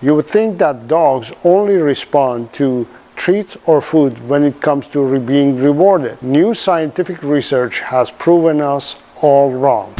You would think that dogs only respond to treats or food when it comes to being rewarded. New scientific research has proven us all wrong.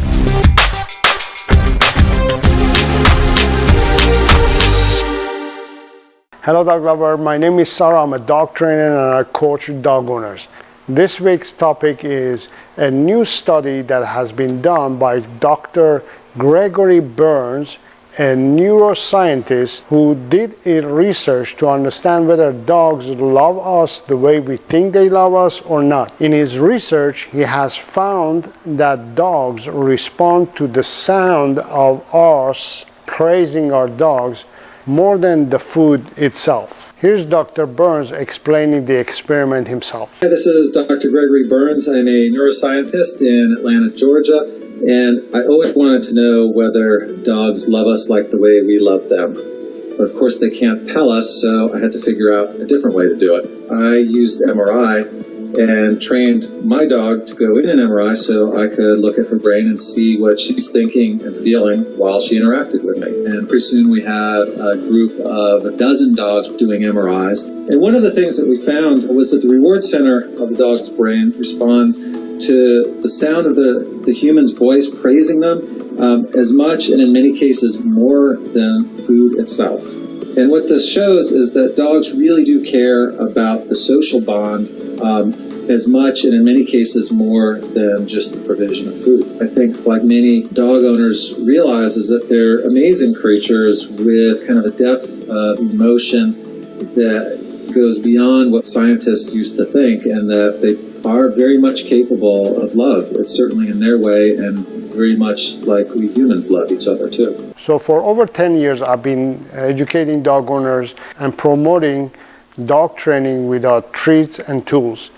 Hello dog lover, my name is Saro. I'm a dog trainer and I coach dog owners. This week's topic is a new study that has been done by Dr. Gregory Burns, a neuroscientist who did a research to understand whether dogs love us the way we think they love us or not. In his research, he has found that dogs respond to the sound of us praising our dogs more than the food itself. Here's Dr. Burns explaining the experiment himself. Hi, this is Dr. Gregory Burns. I'm a neuroscientist in Atlanta, Georgia, and I always wanted to know whether dogs love us like the way we love them. But of course, they can't tell us, so I had to figure out a different way to do it. I used MRI and trained my dog to go in an MRI so I could look at her brain and see what she's thinking and feeling while she interacted with me. And pretty soon we had a group of a dozen dogs doing MRIs. And one of the things that we found was that the reward center of the dog's brain responds to the sound of the human's voice praising them as much, and in many cases more, than food itself. And what this shows is that dogs really do care about the social bond as much, and in many cases more, than just the provision of food. I think, like many dog owners realize, is that they're amazing creatures with kind of a depth of emotion that goes beyond what scientists used to think, and that they are very much capable of love. It's certainly in their way, and very much like we humans love each other too. So for over 10 years, I've been educating dog owners and promoting dog training without treats and tools.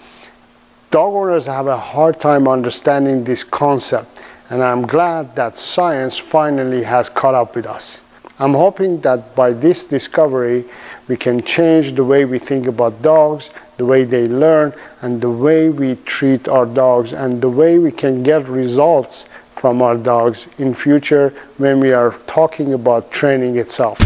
Dog owners have a hard time understanding this concept, and I'm glad that science finally has caught up with us. I'm hoping that by this discovery, we can change the way we think about dogs, the way they learn, and the way we treat our dogs, and the way we can get results from our dogs in future when we are talking about training itself.